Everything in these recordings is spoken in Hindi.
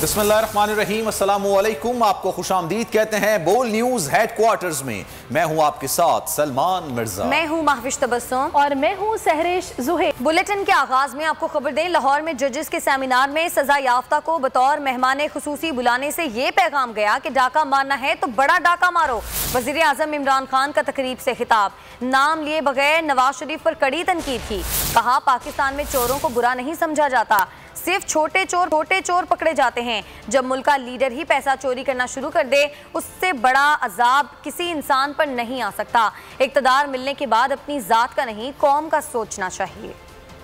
बिस्मिल्लाहिर्रहमानिर्रहीम, अस्सलामु अलैकुम। आपको खुशामदीद कहते हैं बोल न्यूज हेडक्वार्टर्स में। मैं हूं आपके साथ सलमान मिर्जा, मैं हूं महविश तबस्सुम और मैं हूं सहरिश जुहैर। बुलेटिन के आगाज में आपको खबर दें, लाहौर में जजेस के सेमिनार में सजा याफ्ता को बतौर मेहमान खुसूसी बुलाने से ये पैगाम गया कि डाका मारना है तो बड़ा डाका मारो। वजीर आजम इमरान खान का तकरीब से खिताब, नाम लिए बगैर नवाज शरीफ पर कड़ी तनकीद की। कहा पाकिस्तान में चोरों को बुरा नहीं समझा जाता, सिर्फ छोटे चोर पकड़े जाते हैं। जब मुल्क का लीडर ही पैसा चोरी करना शुरू कर दे, उससे बड़ा अजाब किसी इंसान पर नहीं आ सकता। इक़्तिदार मिलने के बाद अपनी जात का नहीं कौम का सोचना चाहिए।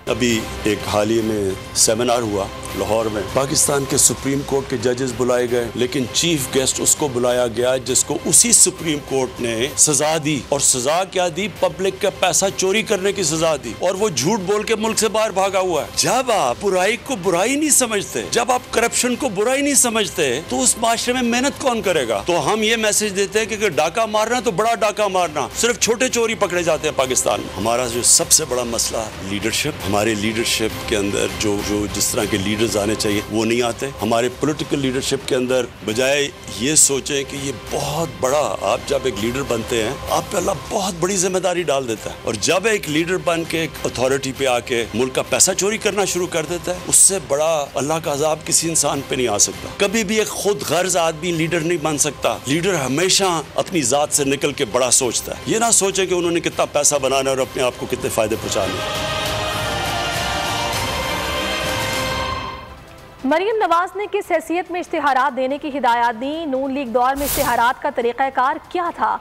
अभी एक हाल ही में सेमिनार हुआ लाहौर में, पाकिस्तान के सुप्रीम कोर्ट के जजेस बुलाए गए, लेकिन चीफ गेस्ट उसको बुलाया गया जिसको उसी सुप्रीम कोर्ट ने सजा दी। और सजा क्या दी? पब्लिक का पैसा चोरी करने की सजा दी, और वो झूठ बोल के मुल्क से बाहर भागा हुआ है। जब आप बुराई को बुराई नहीं समझते, जब आप करप्शन को बुराई नहीं समझते, तो उस माशरे में मेहनत कौन करेगा? तो हम ये मैसेज देते हैं कि डाका मारना तो बड़ा डाका मारना, सिर्फ छोटे चोरी पकड़े जाते हैं पाकिस्तान में। हमारा जो सबसे बड़ा मसला लीडरशिप, हमारे लीडरशिप के अंदर जो जिस तरह के लीडर्स आने चाहिए वो नहीं आते। हमारे पॉलिटिकल लीडरशिप के अंदर बजाय ये सोचें कि ये बहुत बड़ा, आप जब एक लीडर बनते हैं आप पे अल्लाह बहुत बड़ी जिम्मेदारी डाल देता है, और जब एक लीडर बन के एक अथॉरिटी पे आके मुल्क का पैसा चोरी करना शुरू कर देता है, उससे बड़ा अल्लाह का अजाब किसी इंसान पे नहीं आ सकता। कभी भी एक खुद गर्ज आदमी लीडर नहीं बन सकता। लीडर हमेशा अपनी जात से निकल के बड़ा सोचता है। ये ना सोचे कि उन्होंने कितना पैसा बनाना और अपने आप को कितने फायदे पहुंचाने। मरियम नवाज ने किस हैसियत में इश्तिहारात देने की हिदायत दी? नून लीग दौर में इश्तिहारात का तरीक़ाकार क्या था?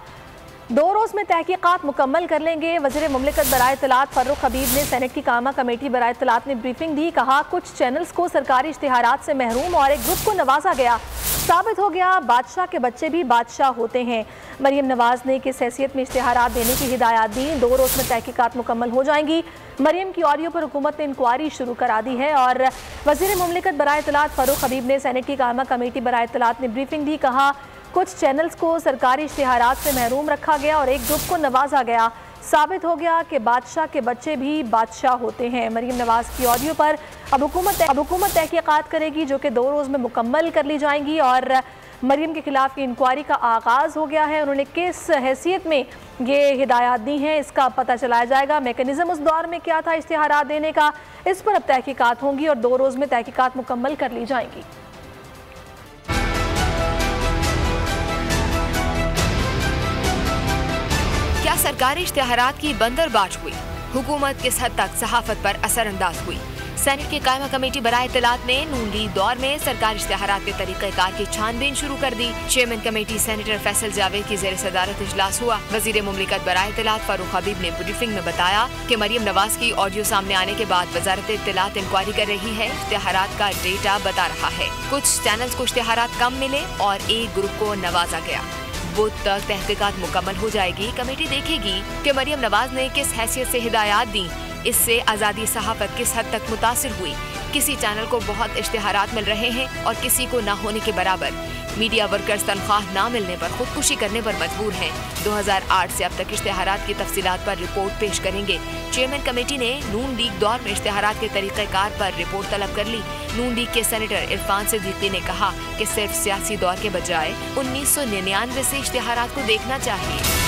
2 रोज़ में तहकीकात मुकम्मल कर लेंगे। वज़ीर मुमलिकत बराए इत्तलात फ़ारूक हबीब ने सेनेट की कामा कमेटी बराए इत्तलात ने ब्रीफिंग दी। कहा कुछ चैनल्स को सरकारी इश्तिहारात से महरूम और एक ग्रुप को नवाजा गया, साबित हो गया बादशाह के बच्चे भी बादशाह होते हैं। मरियम नवाज ने किस हैसियत में इश्तिहारात देने की हिदायत दी? 2 रोज़ में तहकीकात मुकम्मल हो जाएंगी। मरियम की ऑडियो पर हुकूमत ने इंक्वायरी शुरू करा दी है। और वज़ीर मुमलिकत बराए इत्तलात फ़ारूक हबीब ने सेनेट की कामा कमेटी बराए इत्तलात ने ब्रीफिंग दी। कहा कुछ चैनल्स को सरकारी इश्तिहारात से महरूम रखा गया और एक ग्रुप को नवाजा गया, साबित हो गया कि बादशाह के बच्चे भी बादशाह होते हैं। मरियम नवाज की ऑडियो पर अब हुकूमत तहकीकात करेगी, जो कि 2 रोज़ में मुकम्मल कर ली जाएंगी। और मरियम के खिलाफ इंक्वायरी का आगाज़ हो गया है। उन्होंने किस हैसियत में ये हिदायत दी हैं, इसका पता चलाया जाएगा। मैकेनिज़्म उस दौर में क्या था इश्तिहारात देने का, इस पर अब तहकीकात होंगी और 2 रोज़ में तहकीकात मुकम्मल कर ली जाएंगी। क्या सरकारी इश्तिहारात की बंदरबांट हुई? हुकूमत किस हद तक सहाफत पर असरअंदाज हुई? सेनेट की कायमा कमेटी बराए इत्तलात ने नून लीग दौर में सरकारी इश्तिहारात के तरीक़ेकार की छानबीन शुरू कर दी। Chairman committee senator Faisal Javed की ज़ेर सदारत इजलास हुआ। वज़ीर मुमलिकत बराए इत्तलात फ़ारूक हबीब ने ब्रीफिंग में बताया कि मरियम नवाज की ऑडियो सामने आने के बाद वज़ारत इत्तलात इंक्वायरी कर रही है। इश्तिहारात का डेटा बता रहा है कुछ चैनल्स को इश्तिहारात कम मिले और एक ग्रुप को नवाजा गया। बुध तक तहकीकात मुकम्मल हो जाएगी। कमेटी देखेगी कि मरियम नवाज ने किस हैसियत से हिदायत दी, इससे आज़ादी सहाफ़त किस हद तक मुतासिर हुई। किसी चैनल को बहुत इश्तिहारात मिल रहे हैं और किसी को ना होने के बराबर। मीडिया वर्कर्स तनख्वाह ना मिलने पर खुदकुशी करने पर मजबूर हैं। 2008 से अब तक इश्तिहारात की तफसीलात पर रिपोर्ट पेश करेंगे। चेयरमैन कमेटी ने नून लीग दौर में इश्तिहारात के तरीक़ेकार पर रिपोर्ट तलब कर ली। नून लीग के सेनेटर इरफान सिद्दीकी ने कहा कि सिर्फ सियासी दौर के बजाय 1999 से इश्तिहारात को देखना चाहिए।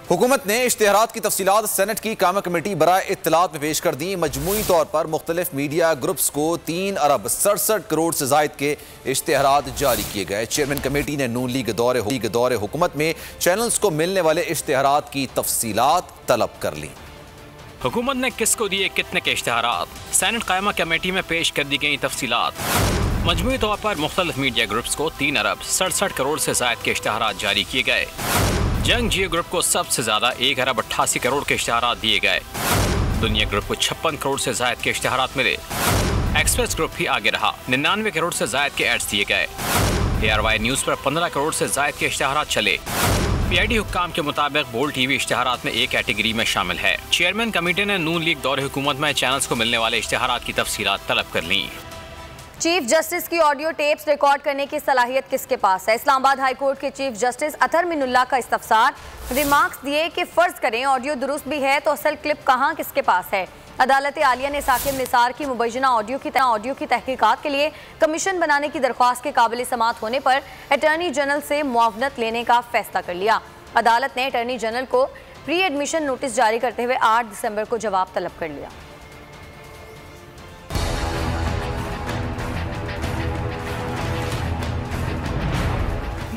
हुकूमत ने इश्तिहारात की तफसीलात सेनेट की कामा कमेटी बराए इत्तलात में पेश कर दी। मजमूई तौर पर मुख्तलिफ मीडिया ग्रुप्स को 3 अरब 67 करोड़ से जायद के इश्तिहारात जारी किए गए। चेयरमैन कमेटी ने नून लीग दौरे हुकूमत में चैनल्स को मिलने वाले इश्तिहारात की तफसीलात तलब कर ली। हुकूमत ने किसको दिए कितने के इश्तिहारात? सेनेट कायमा कमेटी में पेश कर दी गई तफसीलात। मजमूई तौर पर मुख्तलिफ मीडिया ग्रुप्स को 3 अरब 67 करोड़ से जायद के इश्तिहारात जारी किए गए। जंग जियो ग्रुप को सबसे ज्यादा 1 अरब 88 करोड़ के इश्तिहारात दिए गए। दुनिया ग्रुप को 56 करोड़ से जायद के इश्तिहारात मिले। एक्सप्रेस ग्रुप भी आगे रहा, 99 करोड़ से जायद के एड्स दिए गए। ARY न्यूज़ पर 15 करोड़ से जायद के इश्तिहारात चले। PID हुक्काम के मुताबिक बोल्ड TV इश्तिहारात में एक कैटेगरी में शामिल है। चेयरमैन कमेटी ने नून लीग दौरे हुकूमत में चैनल्स को मिलने वाले इश्तिहारात की तफसीलात तलब कर ली। चीफ जस्टिस की ऑडियो टेप्स रिकॉर्ड करने की सलाहियत किसके पास है? इस्लामाबाद हाई कोर्ट के चीफ जस्टिस अतहर मिनुल्लाह का इस्तफसार। रिमार्क्स दिए कि फर्ज करें ऑडियो दुरुस्त भी है तो असल क्लिप कहां किसके पास है? अदालत आलिया ने साकिब निसार की मुबैना ऑडियो की तहकीकात के लिए कमीशन बनाने की दरख्वास्त के काबिल समात होने पर अटॉर्नी जनरल से मुआवनत लेने का फैसला कर लिया। अदालत ने अटॉर्नी जनरल को प्री एडमिशन नोटिस जारी करते हुए 8 दिसंबर को जवाब तलब कर लिया।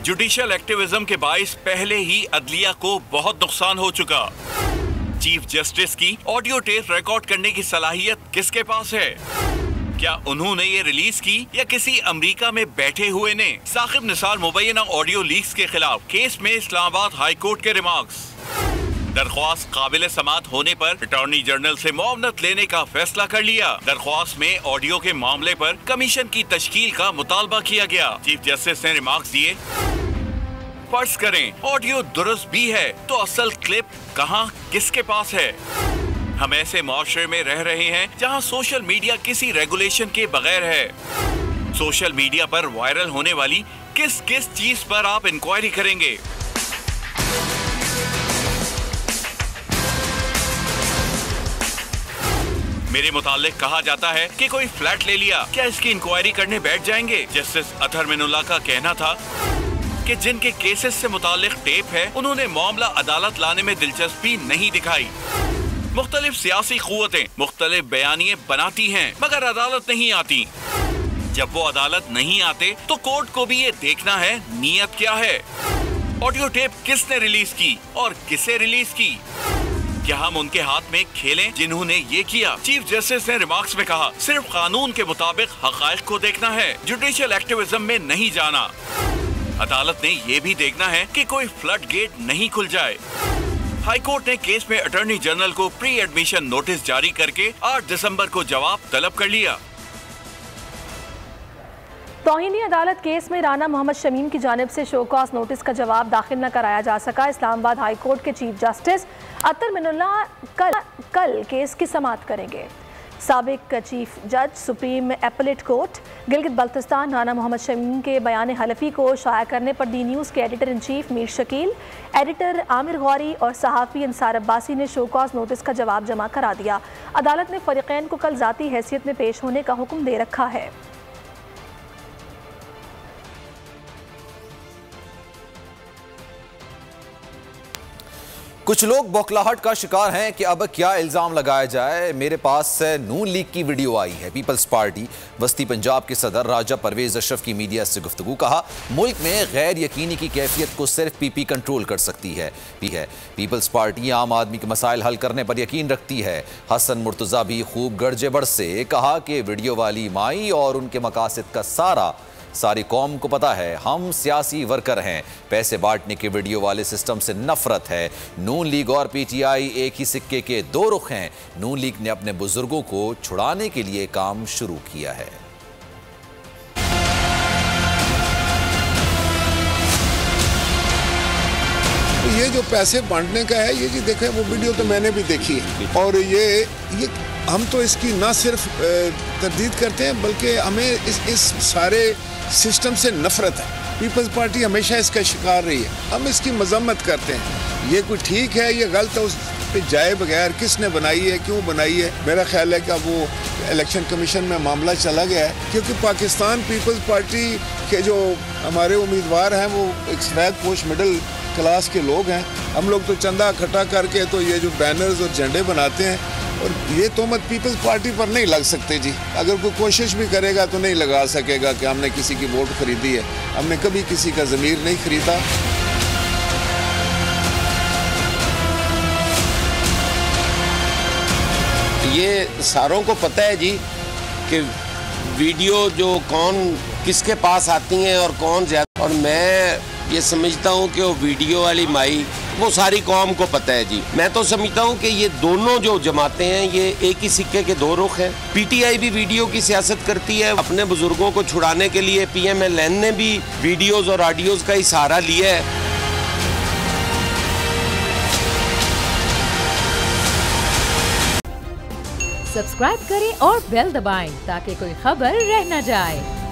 जुडिशियल एक्टिविज्म के बाइस पहले ही अदलिया को बहुत नुकसान हो चुका। चीफ जस्टिस की ऑडियो टेप रिकॉर्ड करने की सलाहियत किसके पास है? क्या उन्होंने ये रिलीज की या किसी अमेरिका में बैठे हुए ने? साकिब निसार मुबैना ऑडियो लीक्स के खिलाफ केस में इस्लामाबाद हाई कोर्ट के रिमार्क्स। दरख्वास्त काबिल समात होने पर अटॉर्नी जनरल से मुआवनत लेने का फैसला कर लिया। दरख्वास्त में ऑडियो के मामले पर कमीशन की तश्कील का मुतालबा किया गया। चीफ जस्टिस ने रिमार्क्स दिए, फर्ज करें ऑडियो दुरुस्त भी है तो असल क्लिप कहां किसके पास है? हम ऐसे मुआशरे में रह रहे हैं जहां सोशल मीडिया किसी रेगुलेशन के बगैर है। सोशल मीडिया पर वायरल होने वाली किस किस चीज पर आप इंक्वायरी करेंगे? मेरे मुतालिक कहा जाता है कि कोई फ्लैट ले लिया, क्या इसकी इंक्वायरी करने बैठ जाएंगे? जस्टिस अतहर मिनुल्लाह का कहना था कि जिनके केसेस से मुतालिक टेप है उन्होंने मामला अदालत लाने में दिलचस्पी नहीं दिखाई। मुख्तलिफ सियासी कुव्वतें मुख्तलिफ बयानिए बनाती हैं मगर अदालत नहीं आती। जब वो अदालत नहीं आते तो कोर्ट को भी ये देखना है नीयत क्या है। ऑडियो टेप किसने रिलीज की और किसे रिलीज की? क्या हम उनके हाथ में खेलें जिन्होंने ये किया? चीफ जस्टिस ने रिमार्क्स में कहा, सिर्फ कानून के मुताबिक हकायक को देखना है, जुडिशियल एक्टिविज्म में नहीं जाना। अदालत ने ये भी देखना है कि कोई फ्लड गेट नहीं खुल जाए। हाई कोर्ट ने केस में अटॉर्नी जनरल को प्री एडमिशन नोटिस जारी करके 8 दिसंबर को जवाब तलब कर लिया। तौहीनी अदालत केस में राना मोहम्मद शमीम की जानिब से शो कॉज नोटिस का जवाब दाखिल न कराया जा सका। इस्लामाबाद हाई कोर्ट के चीफ जस्टिस अतहर मिनुल्लाह कल केस की समाअत करेंगे। साबिक चीफ जज supreme appellate court Gilgit Baltistan Rana Mohammad Shamim के बयान हलफी को शाया करने पर डी न्यूज़ के editor in chief Mir Shakil, editor Amir Ghauri और सहाफ़ी अंसार अब्बासी ने शो कॉज नोटिस का जवाब जमा करा दिया। अदालत ने फरीक़ैन को कल ज़ाती हैसियत में पेश होने का हुक्म दे रखा है। कुछ लोग बौखलाहट का शिकार हैं कि अब क्या इल्ज़ाम लगाया जाए। मेरे पास नून लीग की वीडियो आई है। पीपल्स पार्टी वस्ती पंजाब के सदर राजा परवेज अशरफ की मीडिया से गुफ्तगू। कहा, मुल्क में गैर यकीनी की कैफियत को सिर्फ पीपी कंट्रोल कर सकती है। पीपल्स पार्टी आम आदमी के मसाइल हल करने पर यकीन रखती है। हसन मुर्तज़ा भी खूब गर्जे बड़ से कहा कि वीडियो वाली माई और उनके मकासद का सारी कौम को पता है। हम सियासी वर्कर हैं, पैसे बांटने के वीडियो वाले सिस्टम से नफरत है। नून लीग और पीटीआई एक ही सिक्के के दो रुख हैं। नून लीग ने अपने बुजुर्गों को छुड़ाने के लिए काम शुरू किया है। ये जो पैसे बांटने का है, ये जी देखें, वो वीडियो तो मैंने भी देखी है और ये हम तो इसकी ना सिर्फ तरदीद करते हैं बल्कि हमें इस सारे सिस्टम से नफरत है। पीपल्स पार्टी हमेशा इसका शिकार रही है। हम इसकी मजम्मत करते हैं। ये कोई ठीक है, ये गलत है, उस पे जाए बगैर किसने बनाई है, क्यों बनाई है। मेरा ख्याल है कि अब वो इलेक्शन कमीशन में मामला चला गया है क्योंकि पाकिस्तान पीपल्स पार्टी के जो हमारे उम्मीदवार हैं वो एक सफेद पोश मिडिल क्लास के लोग हैं। हम लोग तो चंदा इकट्ठा करके तो ये जो बैनर्स और झंडे बनाते हैं और ये तोहमत पीपल्स पार्टी पर नहीं लग सकते जी। अगर कोई कोशिश भी करेगा तो नहीं लगा सकेगा कि हमने किसी की वोट खरीदी है। हमने कभी किसी का ज़मीर नहीं खरीदा। ये सारों को पता है जी कि वीडियो जो कौन किसके पास आती हैं और कौन ज़्यादा, और मैं ये समझता हूँ कि वो वीडियो वाली माई वो सारी कौम को पता है जी। मैं तो समझता हूँ कि ये दोनों जो जमातें हैं ये एक ही सिक्के के दो रुख हैं। पीटीआई भी वीडियो की सियासत करती है अपने बुजुर्गों को छुड़ाने के लिए। पीएमएलएन ने भी वीडियोस और ऑडियोज का ही सहारा लिया है। सब्सक्राइब करें और बेल दबाएं ताकि कोई खबर रह न जाए।